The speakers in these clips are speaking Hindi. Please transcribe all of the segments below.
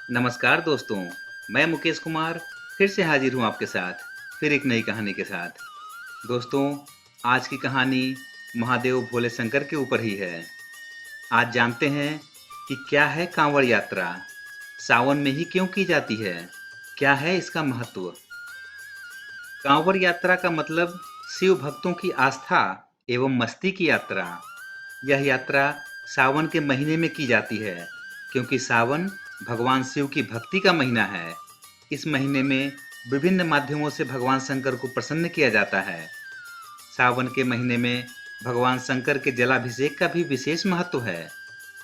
नमस्कार दोस्तों, मैं मुकेश कुमार फिर से हाजिर हूँ आपके साथ, फिर एक नई कहानी के साथ। दोस्तों, आज की कहानी महादेव भोले शंकर के ऊपर ही है। आज जानते हैं कि क्या है कांवड़ यात्रा, सावन में ही क्यों की जाती है, क्या है इसका महत्व। कांवड़ यात्रा का मतलब शिव भक्तों की आस्था एवं मस्ती की यात्रा। यह यात्रा सावन के महीने में की जाती है, क्योंकि सावन भगवान शिव की भक्ति का महीना है। इस महीने में विभिन्न माध्यमों से भगवान शंकर को प्रसन्न किया जाता है। सावन के महीने में भगवान शंकर के जलाभिषेक का भी विशेष महत्व है।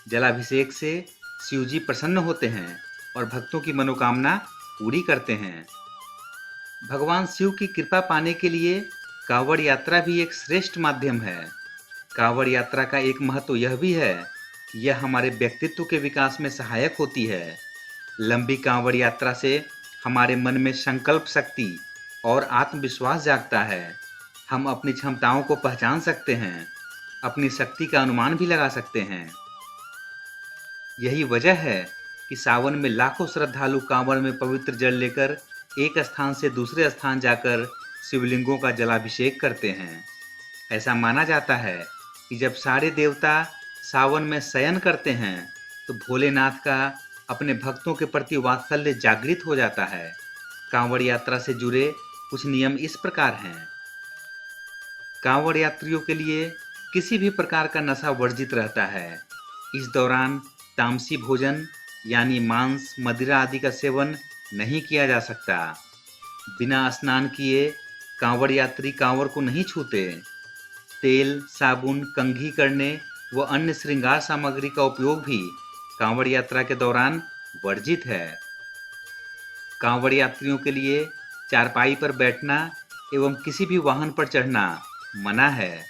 जलाभिषेक से शिव जी प्रसन्न होते हैं और भक्तों की मनोकामना पूरी करते हैं। भगवान शिव की कृपा पाने के लिए कांवड़ यात्रा भी एक श्रेष्ठ माध्यम है। कांवड़ यात्रा का एक महत्व यह भी है कि यह हमारे व्यक्तित्व के विकास में सहायक होती है। लंबी कांवड़ यात्रा से हमारे मन में संकल्प शक्ति और आत्मविश्वास जागता है। हम अपनी क्षमताओं को पहचान सकते हैं, अपनी शक्ति का अनुमान भी लगा सकते हैं। यही वजह है कि सावन में लाखों श्रद्धालु कांवड़ में पवित्र जल लेकर एक स्थान से दूसरे स्थान जाकर शिवलिंगों का जलाभिषेक करते हैं। ऐसा माना जाता है कि जब सारे देवता सावन में शयन करते हैं तो भोलेनाथ का अपने भक्तों के प्रति वात्सल्य जागृत हो जाता है। कांवड़ यात्रा से जुड़े कुछ नियम इस प्रकार हैं। कांवड़ यात्रियों के लिए किसी भी प्रकार का नशा वर्जित रहता है। इस दौरान तामसी भोजन यानी मांस, मदिरा आदि का सेवन नहीं किया जा सकता। बिना स्नान किए कांवड़ यात्री कांवड़ को नहीं छूते। तेल, साबुन, कंघी करने व अन्य श्रृंगार सामग्री का उपयोग भी कांवड़ यात्रा के दौरान वर्जित है। कांवड़ यात्रियों के लिए चारपाई पर बैठना एवं किसी भी वाहन पर चढ़ना मना है।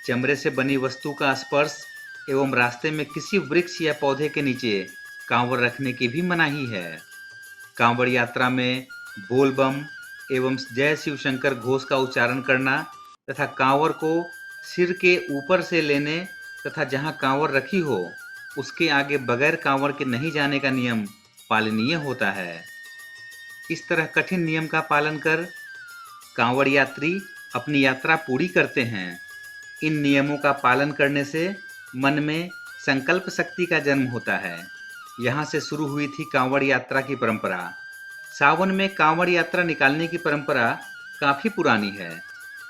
चमड़े से बनी वस्तु का स्पर्श एवं रास्ते में किसी वृक्ष या पौधे के नीचे कांवड़ रखने की भी मनाही है। कांवड़ यात्रा में बोल बम एवं जय शिव शंकर घोष का उच्चारण करना तथा कांवड़ को सिर के ऊपर से लेने तथा जहां कांवड़ रखी हो उसके आगे बगैर कांवड़ के नहीं जाने का नियम पालनीय होता है। इस तरह कठिन नियम का पालन कर कांवड़ यात्री अपनी यात्रा पूरी करते हैं। इन नियमों का पालन करने से मन में संकल्प शक्ति का जन्म होता है। यहाँ से शुरू हुई थी कांवड़ यात्रा की परंपरा। सावन में कांवड़ यात्रा निकालने की परंपरा काफी पुरानी है।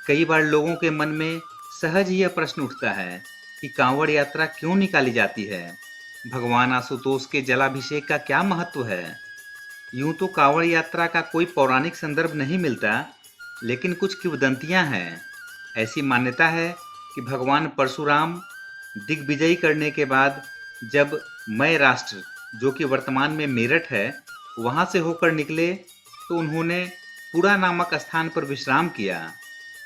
कई बार लोगों के मन में सहज ही यह प्रश्न उठता है कि कांवड़ यात्रा क्यों निकाली जाती है, भगवान आशुतोष के जलाभिषेक का क्या महत्व है। यूं तो कांवड़ यात्रा का कोई पौराणिक संदर्भ नहीं मिलता, लेकिन कुछ किंवदंतियां हैं। ऐसी मान्यता है कि भगवान परशुराम दिग्विजयी करने के बाद जब मय राष्ट्र, जो कि वर्तमान में मेरठ है, वहां से होकर निकले तो उन्होंने पुरा नामक स्थान पर विश्राम किया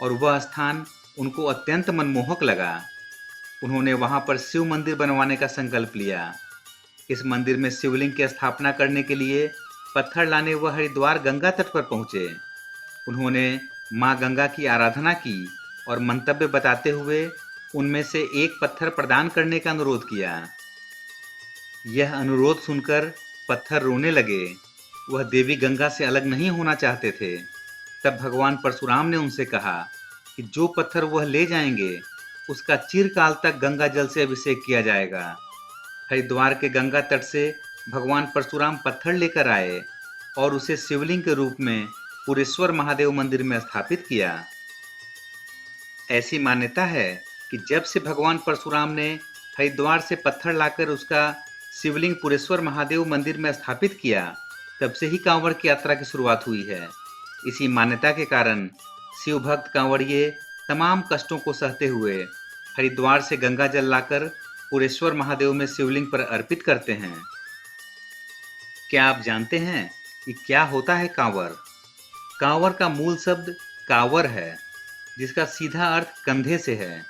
और वह स्थान उनको अत्यंत मनमोहक लगा। उन्होंने वहां पर शिव मंदिर बनवाने का संकल्प लिया। इस मंदिर में शिवलिंग की स्थापना करने के लिए पत्थर लाने वह हरिद्वार गंगा तट पर पहुंचे। उन्होंने मां गंगा की आराधना की और मंतव्य बताते हुए उनमें से एक पत्थर प्रदान करने का अनुरोध किया। यह अनुरोध सुनकर पत्थर रोने लगे। वह देवी गंगा से अलग नहीं होना चाहते थे। तब भगवान परशुराम ने उनसे कहा कि जो पत्थर वह ले जाएंगे उसका चिरकाल तक गंगा जल से अभिषेक किया जाएगा। हरिद्वार के गंगा तट से भगवान परशुराम पत्थर लेकर आए और उसे शिवलिंग के रूप में पुरेश्वर महादेव मंदिर में स्थापित किया। ऐसी मान्यता है कि जब से भगवान परशुराम ने हरिद्वार से पत्थर लाकर उसका शिवलिंग पुरेश्वर महादेव मंदिर में स्थापित किया, तब से ही कांवड़ की यात्रा की शुरुआत हुई है। इसी मान्यता के कारण शिव भक्त कांवड़िए तमाम कष्टों को सहते हुए हरिद्वार से गंगा जल लाकर पुरेश्वर महादेव में शिवलिंग पर अर्पित करते हैं। क्या आप जानते हैं कि क्या होता है कांवड़? कांवड़ का मूल शब्द कांवर है, जिसका सीधा अर्थ कंधे से है।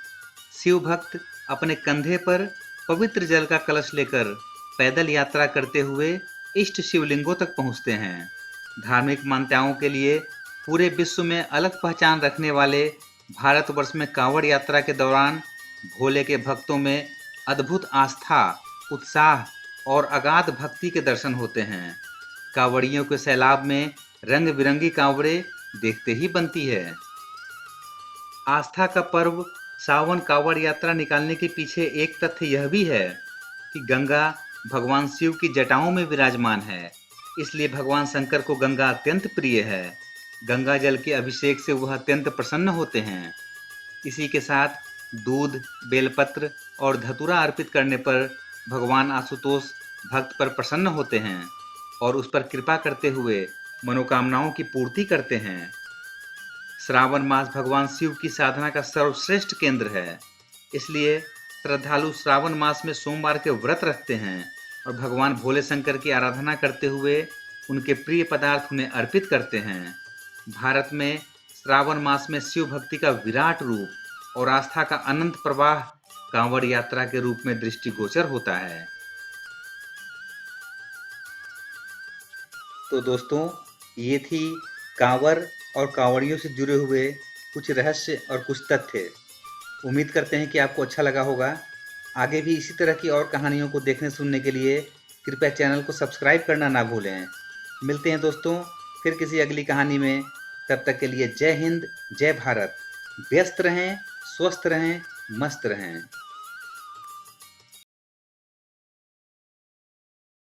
शिव भक्त अपने कंधे पर पवित्र जल का कलश लेकर पैदल यात्रा करते हुए इष्ट शिवलिंगों तक पहुंचते हैं। धार्मिक मान्यताओं के लिए पूरे विश्व में अलग पहचान रखने वाले भारतवर्ष में कांवड़ यात्रा के दौरान भोले के भक्तों में अद्भुत आस्था, उत्साह और अगाध भक्ति के दर्शन होते हैं। कांवड़ियों के सैलाब में रंग बिरंगी कांवड़े देखते ही बनती है। आस्था का पर्व सावन कांवड़ यात्रा निकालने के पीछे एक तथ्य यह भी है कि गंगा भगवान शिव की जटाओं में विराजमान है, इसलिए भगवान शंकर को गंगा अत्यंत प्रिय है। गंगा जल के अभिषेक से वह अत्यंत प्रसन्न होते हैं। इसी के साथ दूध, बेलपत्र और धतूरा अर्पित करने पर भगवान आशुतोष भक्त पर प्रसन्न होते हैं और उस पर कृपा करते हुए मनोकामनाओं की पूर्ति करते हैं। श्रावण मास भगवान शिव की साधना का सर्वश्रेष्ठ केंद्र है, इसलिए श्रद्धालु श्रावण मास में सोमवार के व्रत रखते हैं और भगवान भोले शंकर की आराधना करते हुए उनके प्रिय पदार्थ उन्हें अर्पित करते हैं। भारत में श्रावण मास में शिव भक्ति का विराट रूप और आस्था का अनंत प्रवाह कांवड़ यात्रा के रूप में दृष्टिगोचर होता है। तो दोस्तों, ये थी कांवड़ और कांवड़ियों से जुड़े हुए कुछ रहस्य और कुछ तथ्य। उम्मीद करते हैं कि आपको अच्छा लगा होगा। आगे भी इसी तरह की और कहानियों को देखने सुनने के लिए कृपया चैनल को सब्सक्राइब करना ना भूलें। मिलते हैं दोस्तों फिर किसी अगली कहानी में। तब तक के लिए जय हिंद, जय भारत। व्यस्त रहें, स्वस्थ रहें, मस्त रहें।